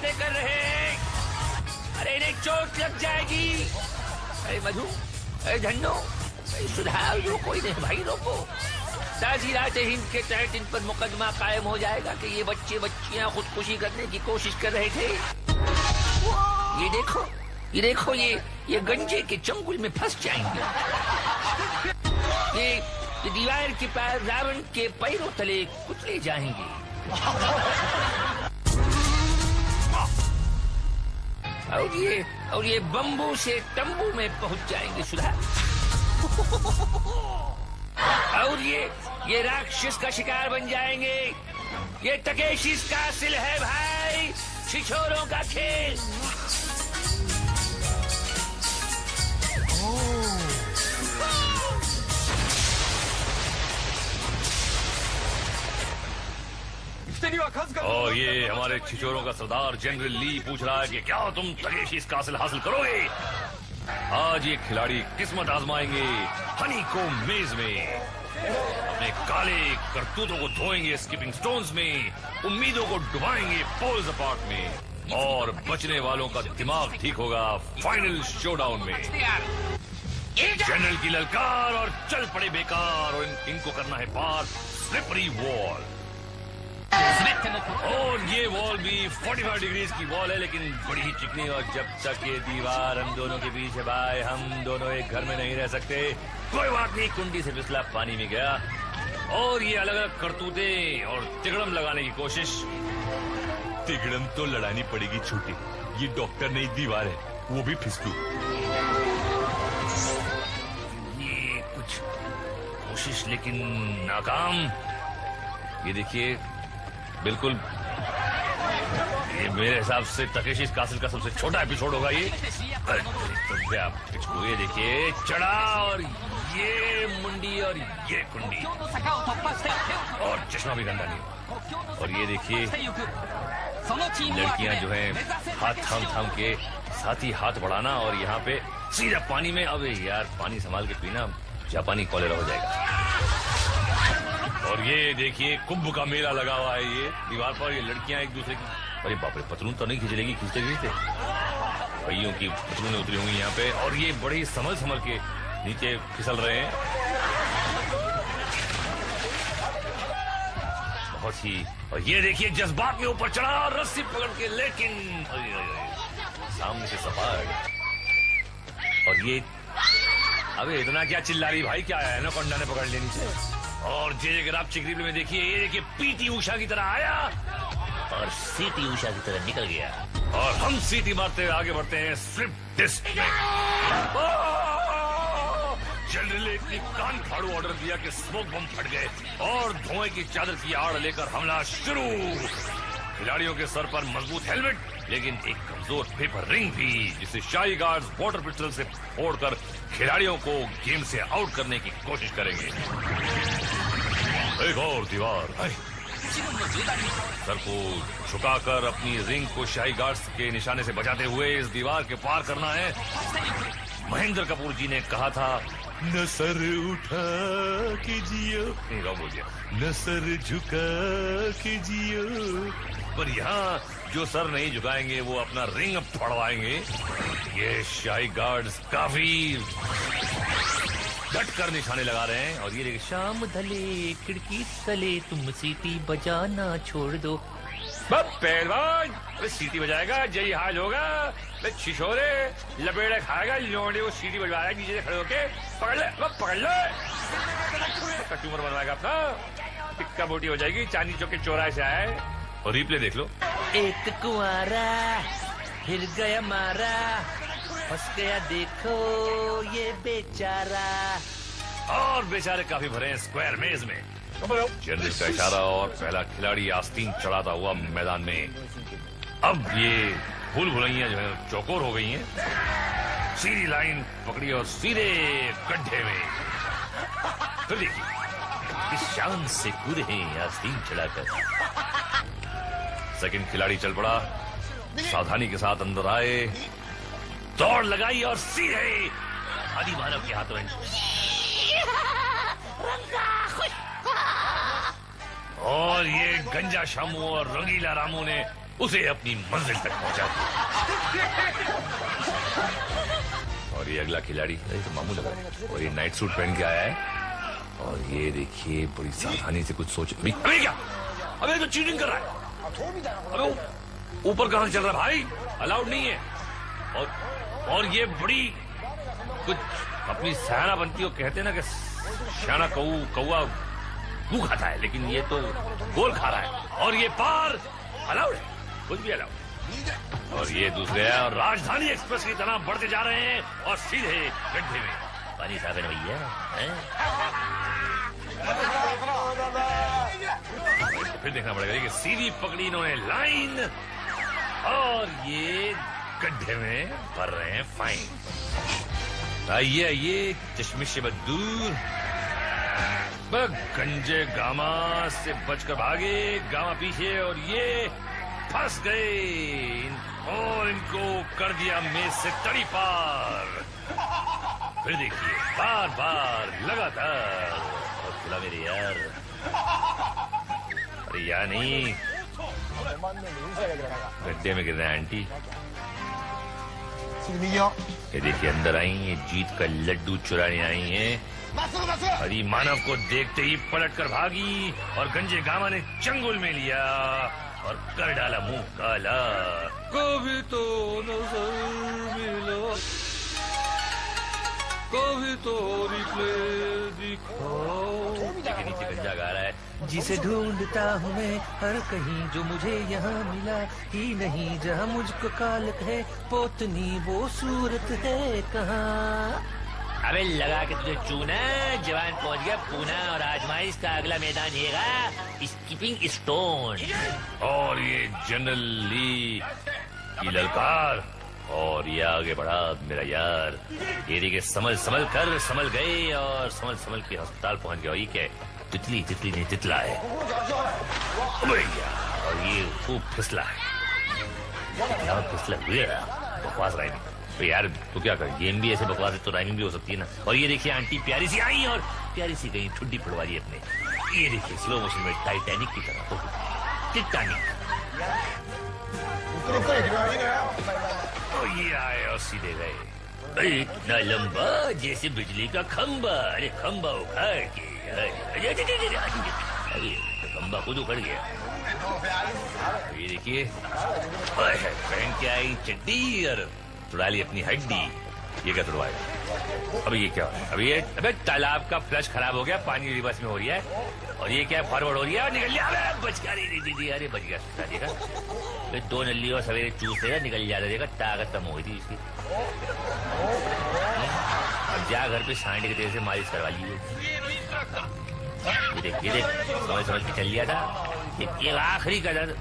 बातें कर रहे हैं? अरे इन्हें चोट लग जाएगी। अरे मधु, अरे धन्नो, सुधार दो, कोई नहीं भाई, रोको। ताज़ीरात हिंद के तहत इन पर मुकदमा कायम हो जाएगा कि ये बच्चे बच्चियां खुदकुशी करने की कोशिश कर रहे थे। ये देखो, ये देखो, ये गंजे के चंगुल में फंस जाएंगे। ये दीवार के पार रावण के पैरों तले कुचले जाएंगे। और ये बम्बू से तंबू में पहुंच जाएंगे सुधा। और ये राक्षस का शिकार बन जाएंगे। ये तकेशी कासिल है भाई, छिछोरों का खेल। और ये हमारे छिछोरों का सरदार जनरल ली पूछ रहा है कि क्या तुम तकेशी कासिल हासिल करोगे? आज ये खिलाड़ी किस्मत आजमाएंगे हनी को मेज में, अपने काले करतूतों को धोएंगे स्किपिंग स्टोन्स में, उम्मीदों को डुबाएंगे पोल्स अपार्ट में, और बचने वालों का दिमाग ठीक होगा फाइनल शोडाउन में। जनरल की ललकार और चल पड़े बेकार, और इनको करना है पार स्लिपरी वॉल। और ये वॉल भी 45 डिग्रीज की वॉल है, लेकिन बड़ी ही चिकनी, और जब तक ये दीवार हम दोनों के बीच है भाई, हम दोनों एक घर में नहीं रह सकते। कोई बात नहीं, कुंडी से फिसला पानी में गया। और ये अलग अलग करतूते और तिगड़म लगाने की कोशिश। तिगड़म तो लड़ानी पड़ेगी छोटी, ये डॉक्टर नहीं दीवार है, वो भी फिसलू। ये कुछ कोशिश लेकिन नाकाम। ये देखिए, बिल्कुल ये मेरे हिसाब से तकेशी कासिल का सबसे छोटा एपिसोड होगा ये। तो ये देखिए, चढ़ा, और ये मुंडी, और ये कुंडी, और चश्मा भी गंदा नहीं। और ये देखिए, लड़कियां जो हैं हाथ थाम के साथ ही हाथ बढ़ाना, और यहाँ पे सीधा पानी में। अबे यार, पानी संभाल के पीना, जापानी कॉलेरा हो जाएगा। और ये देखिए, कुंभ का मेला लगा हुआ है ये दीवार पर। ये लड़कियां एक दूसरे की, अरे बाप रे, पतलून तो नहीं खींच लेगी, खींचते खींचते भैयों की पतलूनें उतरी होंगी यहाँ पे। और ये बड़े ही संभल के नीचे फिसल रहे हैं, बहुत ही। और ये देखिए, जज्बात में ऊपर चढ़ा और रस्सी पकड़ के, लेकिन सामने से सपाट। और ये, अबे इतना क्या चिल्ला रही भाई, क्या है ना, कंडा ने पकड़ लेनी चाहिए। और जे ग्राफ चिकरी में देखिए, ये देखिए, पीटी उषा की तरह आया और सीटी उषा की तरह निकल गया। और हम सीटी मारते आगे बढ़ते हैं स्लिप डिस्क में। जनरल ने इतनी कान फाड़ू ऑर्डर दिया कि स्मोक बम फट गए, और धुएं की चादर की आड़ लेकर हमला शुरू। खिलाड़ियों के सर पर मजबूत हेलमेट, लेकिन एक कमजोर पेपर रिंग भी, जिसे शाही गार्ड्स वाटर पिस्टल से फोड़कर खिलाड़ियों को गेम से आउट करने की कोशिश करेंगे। एक और दीवार, सर को झुकाकर अपनी रिंग को शाही गार्ड्स के निशाने से बचाते हुए इस दीवार के पार करना है। महेंद्र कपूर जी ने कहा था, न सर उठा कीजिए, नहीं बोल दिया, न सर झुका कीजिए। पर यहाँ जो सर नहीं झुकाएंगे वो अपना रिंग फड़वाएंगे। ये शाही गार्ड्स काफी डट कर निशाने लगा रहे हैं। और ये देखिए, शाम ढले खिड़की तले तुम सीटी बजाना छोड़ दो। पहलवान सीटी बजाएगा, यही हाल होगा। छिछोरे लपेड़े खाएगा, लोडे वो सीटी बजवा रहा है नीचे से खड़े होके। पकड़ ले, पकड़ ले, कचूमर बनवाएगा अपना, टिक्का बोटी हो जाएगी। चांदी चौक के चौराहे से आए। और रिप्ले देख लो, एक कुंवारा फिर गया मारा, फंस गया देखो ये बेचारा। और बेचारे काफी भरे हैं स्क्वायर मेज में। जनरल का इशारा, और पहला खिलाड़ी आस्तीन चढ़ाता हुआ मैदान में। अब ये भूल भुलैया जो है चौकोर हो गई हैं। सीधी लाइन पकड़ी और सीधे गड्ढे में। फिर देखिए, इस शान से कूदे हैं आस्तीन चढ़ाकर। सेकंड खिलाड़ी चल पड़ा, सावधानी के साथ अंदर आए, दौड़ लगाई और सीधे आदि मानव के हाथों में। और ये गंजा शामू और रंगीला रामू ने उसे अपनी मंजिल तक पहुंचा दिया। और ये अगला खिलाड़ी, ये तो मामू लग रहा है, और ये नाइट सूट पहन के आया है और ये देखिए बड़ी सावधानी से कुछ सोच। अबे क्या, अबे तो चीटिंग कर रहा है। अबे ऊपर कहां चल रहा है भाई, अलाउड नहीं है। और ये बड़ी कुछ अपनी सयाना बनती हो, कहते ना कि शाना कौआ गू खाता है, लेकिन ये तो गोल खा रहा है। और ये पार अलाउड है, कुछ भी अलाउड। और ये दूसरे है और राजधानी एक्सप्रेस की तरह बढ़ते जा रहे हैं और सीधे गड्ढे में। पानी साफ है भैया, फिर देखना पड़ेगा कि सीधी पकड़ी इन्होंने लाइन और ये गड्ढे में भर रहे हैं फाइन। आइए आइए चश्मे से दूर। गंजे गामा से बचकर भागे, गामा पीछे और ये फंस गए और इनको कर दिया मेज से तड़ी पार। फिर देखिए बार बार लगातार। और खुला मेरे यार, अरे यार नहीं, गड्ढे में गिर रहे हैं आंटी। ये देखिए अंदर आई, ये जीत का लड्डू चुराने आई हैं। हरी मानव को देखते ही पलट कर भागी और गंजे गामा ने चंगुल में लिया और कर डाला मुंह काला। कभी तो नजर मिला, कभी तो रिप्ले दिखाओ। नीचे नीचे गंजा गा रहा है। जिसे ढूंढता हूँ मैं हर कहीं, जो मुझे यहाँ मिला ही नहीं, जहाँ मुझको कालक है पोतनी वो सूरत है कहाँ। अबे लगा के तुझे चूना, जवान पहुंच गया पूना और आजमाइश का अगला मैदान येगा स्कीपिंग स्टोन। और ये जनरल ली की ललकार और ये आगे बढ़ा मेरा यार। ये देखिए संभल गए और संभल के अस्पताल पहुंच गया। ये क्या तितली ने तितला है और ये खूब फिसला है, फिसला हुए बकवास राइमिंग। तो यार तो क्या कर, गेम भी ऐसे बकवास है तो राइमिंग भी हो सकती है ना। और ये देखिए आंटी प्यारी सी आई और प्यारी सी गई, ठुड्डी फुड़वा दी अपने। ये देखिए स्लो मोशन में टाइटैनिक की तरह, टिटानिक। ये आए और सीधे गए। इतना लंबा जैसे बिजली का खंबा। अरे खंबा उखाड़ के, खंबा खुद उखड़ गया। ये देखिए पहन के आई चड्डी और तुड़ा ली अपनी हड्डी। ये क्या तुड़वाएगा? अभी ये क्या है? अबे तालाब का फ्लश खराब हो गया, पानी रिवर्स में हो रही है और ये क्या फॉरवर्ड हो रही है और निकल गया। बच गया दीदी, अरे बच गया। देखा दो नली और सवेरे चूस देगा, निकल जाता, देखा ताकत कम हो गई थी इसकी। अब जा घर पे सांडे के तेल से मालिश करवा लीजिए। ये देख समझ के चल लिया था। एक आखिरी कदर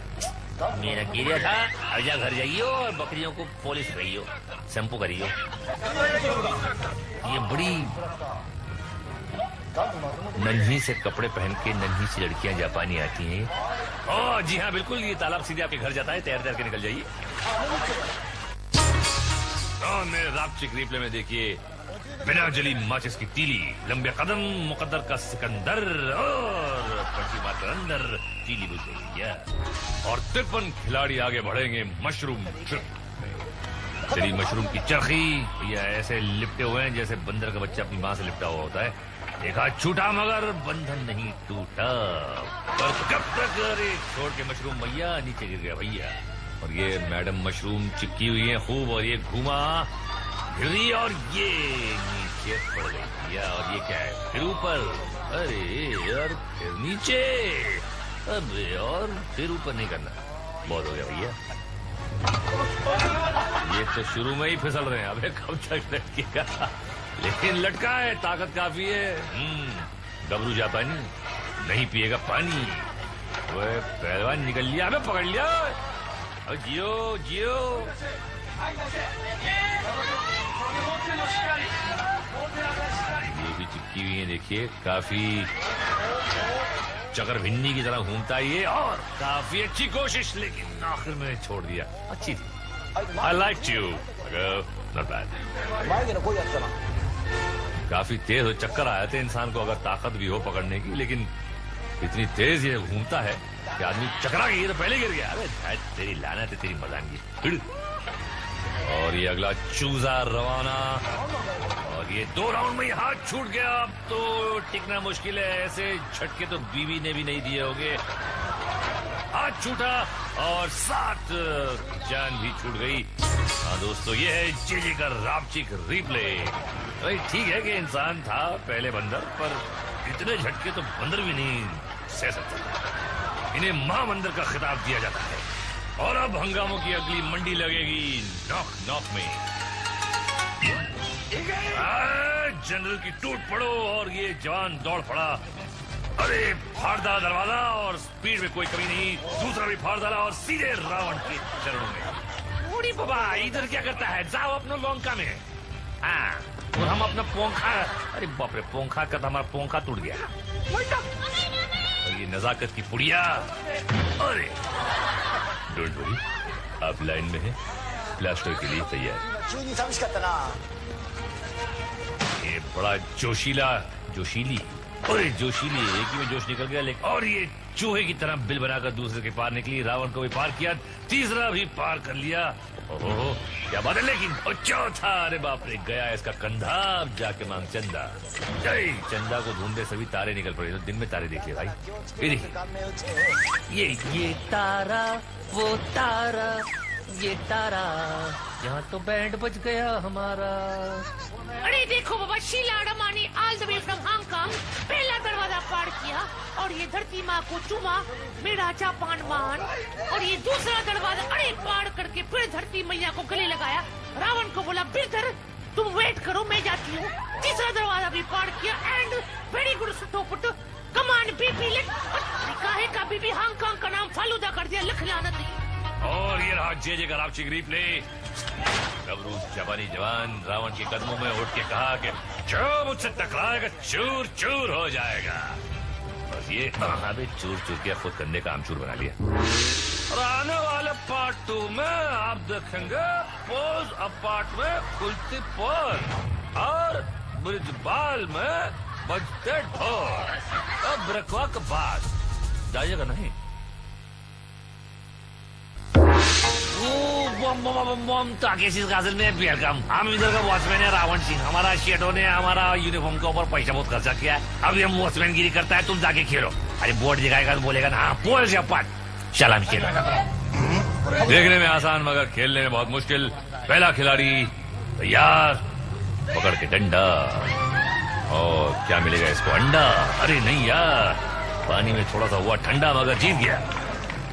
मेरा गिरा था। अब जा घर जाइयो और बकरियों को पॉलिश करियो, शैम्पू करियो। ये बड़ी नन्ही से कपड़े पहन के नन्ही सी लड़कियां जापानी आती हैं। ओह जी हाँ बिल्कुल, ये तालाब सीधे आपके घर जाता है, तैर के निकल जाइए। मेरे रापचिक रिप्ले में देखिए बिना जली माचिस की तीली, लंबे कदम मुकद्दर का सिकंदर और मात्र अंदर तीली बुझ गई। और 53 खिलाड़ी आगे बढ़ेंगे मशरूम ट्रिप में। चली मशरूम की चरखी या ऐसे लिपटे हुए हैं जैसे बंदर का बच्चा अपनी माँ से लिपटा हुआ होता है। देखा छूटा मगर बंधन नहीं टूटा। पर कब तक अरे छोड़ के मशरूम भैया नीचे गिर गया भैया। और ये मैडम मशरूम चिपकी हुई है खूब और ये घूमा गिरी और ये नीचे पड़ गई भैया। और ये क्या है? फिर ऊपर, अरे यार फिर नीचे, अबे और फिर ऊपर नहीं करना, बहुत हो गया भैया। ये तो शुरू में ही फिसल रहे हैं, अबे कब तक लटकेगा? लेकिन लटका है, ताकत काफी है। गबरू जापानी नहीं पिएगा पानी। वह पहलवान निकल लिया, अबे पकड़ लिया। अब जियो जियो। ये भी चिपकी हुई है देखिए, काफी चकर भिन्नी की तरह घूमता है ये और काफी अच्छी कोशिश, लेकिन आखिर में छोड़ दिया। अच्छी थी। I liked you, not bad। काफी तेज हो, चक्कर आए थे इंसान को अगर ताकत भी हो पकड़ने की, लेकिन इतनी तेज ये घूमता है कि आदमी चकरा गया तो पहले गिर गया। अरे तेरी लानत है, तेरी मजानगी। और ये अगला चूजा रवाना, और ये 2 राउंड में ही हाथ छूट गया। अब तो टिकना मुश्किल है, ऐसे झटके तो बीवी ने भी नहीं दिए होंगे। हाथ छूटा और 7 जान भी छूट गई। हाँ दोस्तों, ये है जेजे का रापचिक रिप्ले। भाई ठीक है कि इंसान था पहले बंदर, पर इतने झटके तो बंदर भी नहीं सह सकता। इन्हें महाबंदर का खिताब दिया जाता है। और अब हंगामों की अगली मंडी लगेगी नॉक नॉक में। जनरल की टूट पड़ो, और ये जवान दौड़ पड़ा। अरे फाड़ डाला दरवाजा, और स्पीड में कोई कमी नहीं, दूसरा भी फाड़ डाला और सीधे रावण के चरणों में। बूढ़ी बाबा इधर क्या करता है, जाओ अपना लौंका में। हाँ, और हम अपना पोंखा, अरे बाप रे, पोंखा का तो हमारा पोंखा टूट गया। और ये नजाकत की पुड़िया। अरे डोंट वरी, आप लाइन में हैं, प्लास्टर के लिए तैयार। ये बड़ा जोशीली, अरे जोशीली, एक ही में जोश निकल गया। लेकिन और ये चूहे की तरह बिल बनाकर दूसरे के पार निकली। रावण को भी पार किया, तीसरा भी पार कर लिया। ओहो क्या बात है। लेकिन चौथा, अरे बाप रे, गया इसका कंधा। अब जाके मांग चंदा। जय चंदा को ढूंढे सभी तारे निकल पड़े। तो दिन में तारे देखिए भाई। ये तारा, वो तारा, ये तारा, यहाँ तो बैंड बज गया हमारा। अरे देखो बाबा, Sheela Admani all the way from Hong पहला दरवाजा पार किया, और ये धरती माँ को चूमा, मेरा जापान मान। और ये दूसरा दरवाजा अरे पार करके फिर धरती मैया को गले लगाया। रावण को बोला, बिरधर तुम वेट करो, मैं जाती हूँ। तीसरा दरवाजा भी पार किया, एंड वेरी गुड सुटोपुट, कमान बीबी लेट। काहे का बीबी हांगकांग का नाम फालूदा कर दिया, लख लानत नहीं। और ये रहा जेजे का रापचिक रिप्ले। गबरू जापानी जवान रावण के कदमों में उठ के कहा कि जो मुझसे टकराएगा चूर चूर हो जाएगा। बस ये अबे चूर चूर के खुद कंधे का आमचूर बना लिया। और आने वाले पार्ट 2 में आप देखेंगे पोज अपार्ट में खुलती पोज, और ब्रिजबाल में बजते ढोल। अब रखवा के बाद जाइएगा नहीं। वेलकम। हम इधर का वॉचमैन है रावण सिंह। हमारा शेडो ने हमारा यूनिफॉर्म के ऊपर पैसा बहुत खर्चा किया है। अभी हम वॉचमैन गिरी करता है, तुम जाके खेलो। अरे बोर्ड दिखाएगा तो बोलेगा ना, हाँ पोल से पाट सलाम खेला। देखने में आसान मगर खेलने में बहुत मुश्किल। पहला खिलाड़ी तैयार, पकड़ के डंडा। और क्या मिलेगा इसको, अंडा? अरे नहीं यार, पानी में थोड़ा सा हुआ ठंडा मगर जीत गया।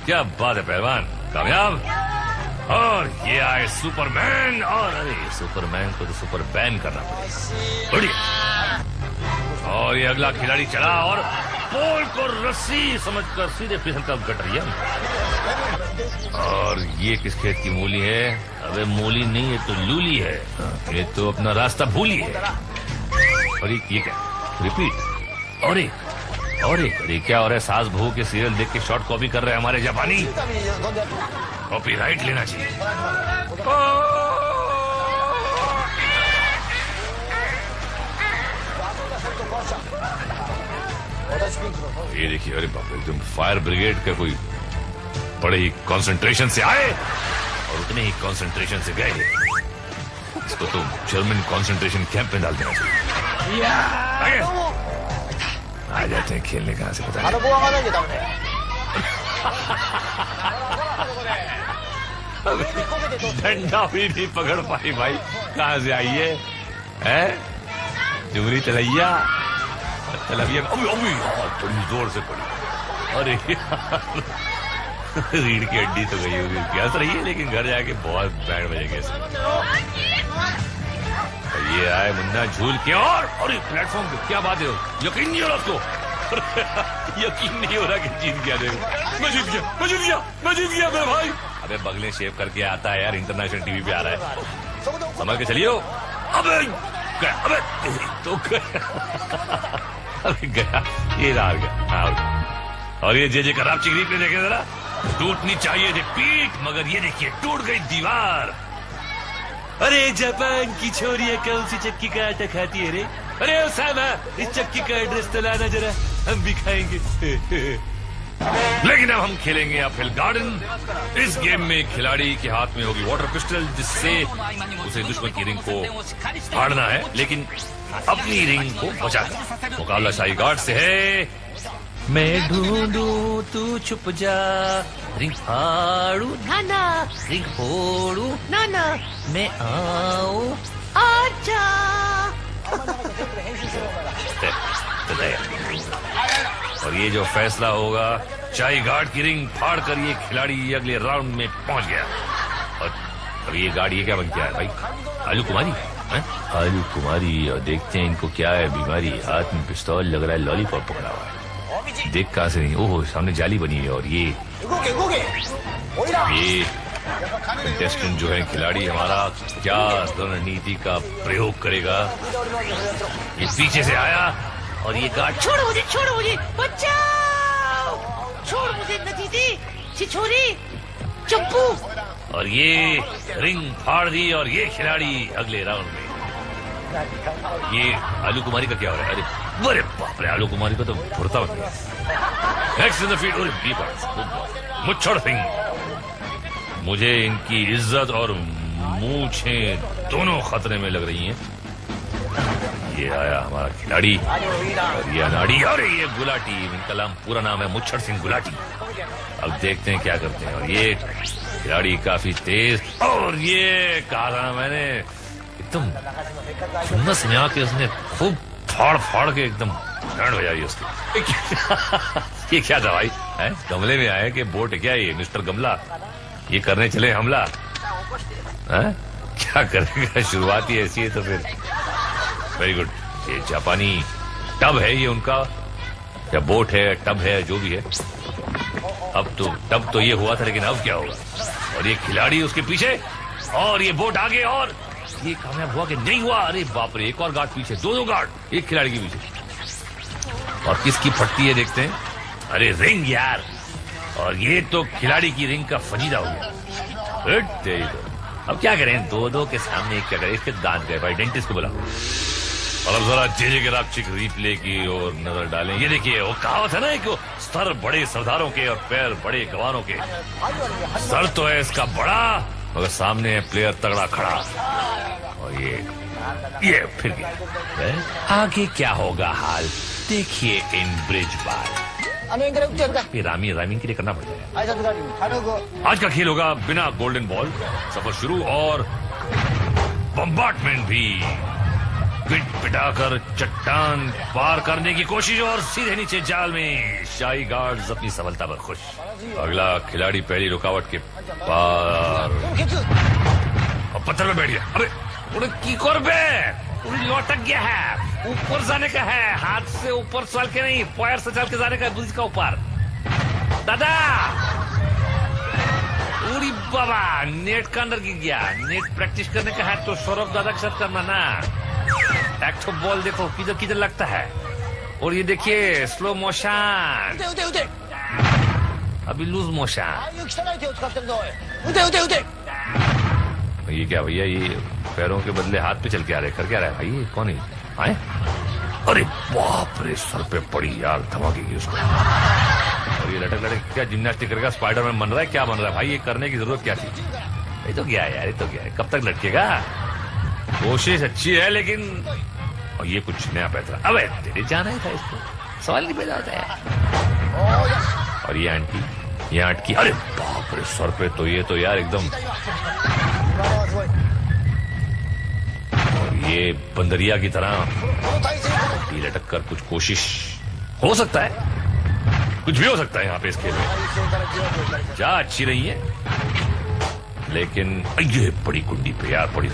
क्या बात है पहलवान, कामयाब। और ये आए सुपरमैन, और अरे सुपरमैन को तो सुपर बैन करना पड़ेगा। बढ़िया। और ये अगला खिलाड़ी चला और पोल को रस्सी समझकर सीधे फिसल कर गटरिया। और ये किस खेत की मूली है? अबे मूली नहीं, ये तो लूली है। ये तो अपना रास्ता भूली है। और ये क्या, रिपीट। और एक क्या हो रहा है? सास बहू के सीरियल देख के शॉर्ट कॉपी कर रहे हैं हमारे जापानी। कॉपीराइट लेना चाहिए। ये देखिए, अरे बाप रे, एकदम फायर ब्रिगेड का कोई बड़े ही कंसंट्रेशन से आए और उतने ही कंसंट्रेशन से गए। इसको तो जर्मन कंसंट्रेशन कैंप में डाल देना चाहिए। आ जाते हैं खेलने, कहाँ से पता डंडा भी नहीं पकड़ पाई भाई, कहाँ से आई है? जुमरी तलैया बड़ी जोर से पड़ी। अरे रीढ़ की हड्डी तो गई होगी, क्या रही है, लेकिन घर जाके बहुत बैंड बजेंगे। ये आए मुन्ना झूल के, और प्लेटफॉर्म पे क्या बात है, यकीन नहीं हो रहा उसको। यकीन नहीं हो रहा कि जीत गया। देखो, मैं जीत गया मेरे भाई। अबे बगले शेव करके आता है यार, इंटरनेशनल टीवी पे आ रहा है, समझ के चलियो। अबे तो अबे गया, ये हार गया। और ये जे का रापचिक रिप्ले देखे जरा, टूटनी चाहिए थी पीठ, मगर ये देखिए टूट गई दीवार। अरे जापान की छोरियां कौन सी चक्की का आटा खाती है रे? अरे उसामा, इस चक्की का एड्रेस तो लाना जरा, हम भी खाएंगे। लेकिन अब हम खेलेंगे अपहिल गार्डन। इस गेम में खिलाड़ी के हाथ में होगी वाटर पिस्टल, जिससे उसे दुश्मन की रिंग को फाड़ना है, लेकिन अपनी रिंग को बचाकर। मुकाबला शाही गार्ड से है। मैं ढूंढूं तू छुप जा, रिंग फाड़ू नाना, रिंग फोड़ू नाना, मैं आऊं आजा। और ये जो फैसला होगा, शाही गार्ड की रिंग फाड़ कर ये खिलाड़ी अगले राउंड में पहुंच गया। और अब ये गार्ड ये क्या बन गया है भाई? आलू कुमारी है? आलू कुमारी। और देखते हैं इनको क्या है बीमारी। हाथ में पिस्तौल लग रहा है, लॉलीपॉप पकड़ा हुआ है। देख कहां से नहीं, ओह सामने जाली बनी है। और ये कंटेस्टेंट जो है खिलाड़ी हमारा, क्या रणनीति का प्रयोग करेगा? ये पीछे से आया और ये गार्ड छोड़ो मुझे, बचाओ! छोड़ मुझे नतीजे, छिछोरी, चप्पू। और ये रिंग फाड़ दी। और ये खिलाड़ी अगले राउंड में। ये आलू कुमारी का क्या हो रहा है? अरे बाप रे, आलू कुमारी का तो भुरता बन गया। Next in the field, मुच्छड़ Singh. मुझे इनकी इज्जत और मूंछें दोनों खतरे में लग रही हैं। ये आया हमारा खिलाड़ी और ये अनाड़ी और ये गुलाटी। इनका नाम पूरा नाम है मुच्छड़ सिंह गुलाटी। अब देखते हैं क्या करते हैं। और ये खिलाड़ी काफी तेज। और ये कहा था मैंने, एकदम खुन्नस में आके उसने खूब फाड़ फाड़ के एकदम बैंड बजाई उसकी। ये क्या था भाई? है गमले में आए कि बोट क्या है ये मिस्टर गमला? ये करने चले हमला? है क्या करेगा? शुरुआत ही ऐसी है तो फिर वेरी गुड। ये जापानी टब है, ये उनका, या बोट है, टब है, जो भी है। अब तो टब तो ये हुआ था, लेकिन अब क्या होगा? और ये खिलाड़ी उसके पीछे और ये बोट आगे। और ये कामयाब हुआ कि नहीं हुआ? अरे बाप रे, एक और गार्ड पीछे, दो गार्ड एक खिलाड़ी के पीछे। और किसकी फटती है देखते हैं। अरे रिंग यार। और ये तो खिलाड़ी की रिंग का फजीदा हो गया। अब क्या करें, दो के सामने क्या करें? इसके दांत गए भाई, डेंटिस्ट को बुलाओ। और अब जरा जे के रापचिक रिप्ले की ओर नजर डालें। ये देखिए, वो कहावत है ना, एक सर बड़े सरदारों के और पैर बड़े गवारों के। सर तो है इसका बड़ा, मगर सामने है प्लेयर तगड़ा खड़ा। और ये फिर गया। आगे क्या होगा हाल देखिए इन ब्रिज बार। ये रामिंग के लिए करना पड़ेगा। आज का खेल होगा बिना गोल्डन बॉल। सफर शुरू और बम्बार्टमेंट भी। पिट पिटाकर चट्टान पार करने की कोशिश और सीधे नीचे जाल में। शाही गार्ड्स अपनी सफलता पर खुश। अगला खिलाड़ी पहली रुकावट के पार और पत्थर में बैठ गया। अबे उन्हें की कर बे, उन्हें लौटक गया है। ऊपर जाने का है, हाथ से ऊपर चल के नहीं, पैर से चल के जाने का है, ब्रिज का ऊपर। दादा उड़ी बाबा, नेट का अंदर गिर गया। नेट प्रैक्टिस करने का है तो सौरभ दादा के साथ करना ना। एक तो बॉल देखो किधर किधर लगता है। और ये देखिए स्लो मोशन, अभी लूज मोशन। ये क्या भैया, ये पैरों के बदले हाथ पे चल के आ रहे, कर क्या रहा है भाई? ये कौन है आए? अरे बाप रे, सर पे पड़ी यार, धमाके की उसको। और ये लटक लटक क्या जिम्नास्टिक करेगा? स्पाइडरमैन बन रहा है? क्या बन रहा है भाई? ये करने की जरूरत क्या थी? ये तो क्या है यार, ये तो क्या है, कब तक लटकेगा? कोशिश अच्छी है लेकिन, और ये कुछ नया पैतरा। अबे तेरे जाना ही था इसको, सवाल नहीं पैदा होता है। और ये आंटी, ये आंटी, अरे बाप रे, सर पे तो ये तो यार एकदम। और ये बंदरिया की तरह लटक कर कुछ कोशिश हो सकता है, कुछ भी हो सकता है यहाँ पे इस खेल में। जा अच्छी रही है लेकिन ये बड़ी कुंडी पे यार, बड़ी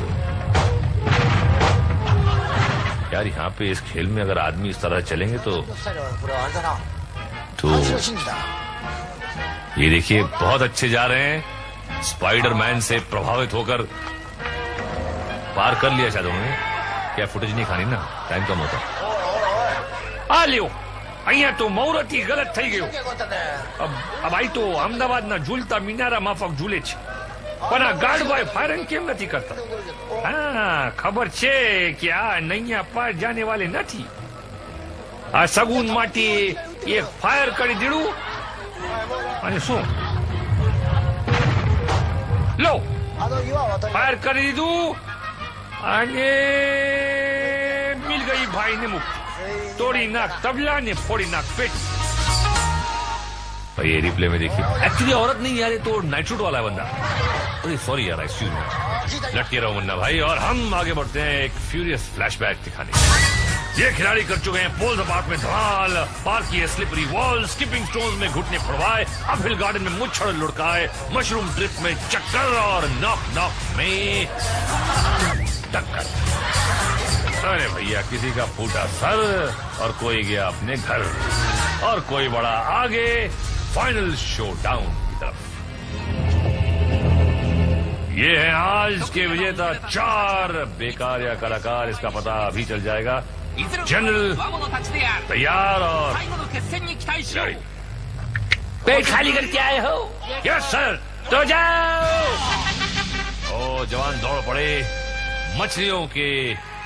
यार यहाँ पे इस खेल में अगर आदमी इस तरह चलेंगे तो ये देखिए बहुत अच्छे जा रहे हैं। स्पाइडरमैन से प्रभावित होकर पार कर लिया शायद उन्होंने। क्या फुटेज नहीं खानी ना, टाइम कम होता। आ लियो અહીંયા તો મુહૂર્તથી ગલત થઈ ગયું। अब आई तो अहमदाबाद ना झूलता मिनारा माफक झूले छे। પણ આ ગાર્ડ બોય ફાયરિંગ કેમ નથી કરતા? હા, ખબર છે કે આ નૈયા પાર જાને વાલે નથી. આ સગુન માટે એક ફાયર કરી દીધું અને શું લો ફાયર કરી દીધું અને મિલ ગઈ ભાઈ ને મુક્તિ. तोड़ी नाक तबला ने फोड़ी नाक पेट. भाई ये रिप्ले में देखिए, एक्चुअली औरत नहीं यार, ये तो नाइट शूट वाला है बंदा. अरे सॉरी यार, एक्सक्यूज मी. लटके रहो मुन्ना भाई, और हम आगे बढ़ते हैं एक फ्यूरियस फ्लैशबैक दिखाने. ये खिलाड़ी कर चुके हैं पोल्स अपार्ट में धमाल, पार किए स्लिपरी वॉल, स्किपिंग स्टोन्स में घुटने फड़वाए, अपहिल गार्डन में मुच्छड़ लुढ़काए, मशरूम ड्रिफ्ट में चक्कर और नॉक नॉक में टक्कर. अरे भैया, किसी का फूटा सर और कोई गया अपने घर और कोई बड़ा आगे फाइनल शो डाउन की तरफ. ये है आज के विजेता 4 बेकार या कलाकार, इसका पता अभी चल जाएगा. जनरल तैयार और खिलाड़ी. पेट खाली करके आए हो? Yes sir. तो जाओ. ओ जवान दौड़ पड़े मछलियों के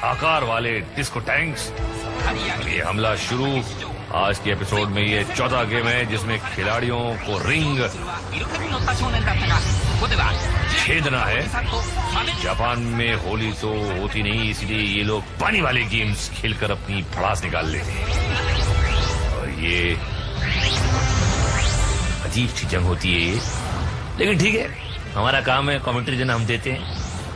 आकार वाले डिस्को टैंक्स. ये हमला शुरू. आज के एपिसोड में ये 14 गेम है जिसमें खिलाड़ियों को रिंग छेदना है. जापान में होली तो होती नहीं, इसलिए ये लोग पानी वाले गेम्स खेलकर अपनी भड़ास निकाल लेते हैं. और ये अजीब सी जंग होती है ये, लेकिन ठीक है, हमारा काम है, कमेंट्री देना हम देते हैं.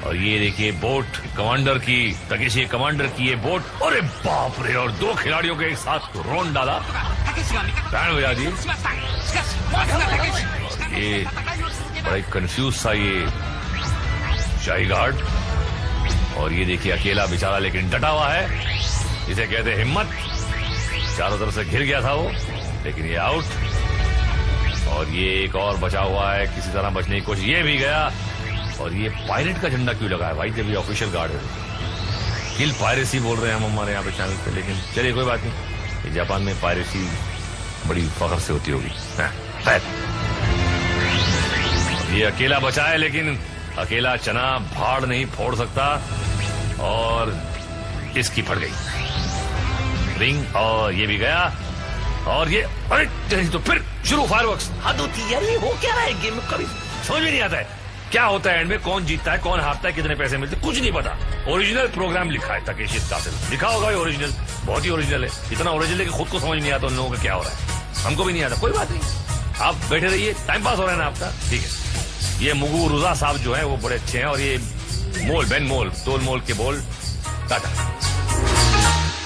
और ये देखिए बोट कमांडर की, तकेशी कमांडर की ये बोट. अरे बाप रे, और 2 खिलाड़ियों के एक साथ रोन डाला, बैंड बजा दी. ये बड़ा कंफ्यूज सा ये शाही गार्ड. और ये देखिए अकेला बेचारा लेकिन डटा हुआ है, इसे कहते हिम्मत. चारों तरफ से घिर गया था वो, लेकिन ये आउट. और ये एक और बचा हुआ है, किसी तरह बचने की कोशिश, ये भी गया. और ये पायरेट का झंडा क्यों लगा है भाई, जब ये ऑफिशियल गार्ड है? किल पायरेसी बोल रहे हैं हम हमारे यहाँ पे चैनल पे, लेकिन चलिए कोई बात नहीं. जापान में पायरेसी बड़ी फख्र से होती होगी. ये अकेला बचा है, लेकिन अकेला चना भाड़ नहीं फोड़ सकता. और इसकी फट गई रिंग, और ये भी गया. और ये अरे तो फिर शुरू फायरवर्क्स. हद होती है यार, ये हो क्या रहा है गेम में, कभी समझ में नहीं आता है क्या होता है एंड में, कौन जीतता है, कौन हारता है, कितने पैसे मिलते, कुछ नहीं पता. ओरिजिनल प्रोग्राम लिखा है तकेशी कातिल, लिखा होगा ये ओरिजिनल, बहुत ही ओरिजिनल है. इतना ओरिजिनल है कि खुद को समझ नहीं आता उन लोगों का क्या हो रहा है. हमको भी नहीं आता, कोई बात नहीं, आप बैठे रहिए, टाइम पास हो रहा है ना आपका, ठीक है. ये मुगू रुजा साहब जो है वो बड़े अच्छे हैं. और ये मोल बेन मोल तोल मोल के बोल टाटा.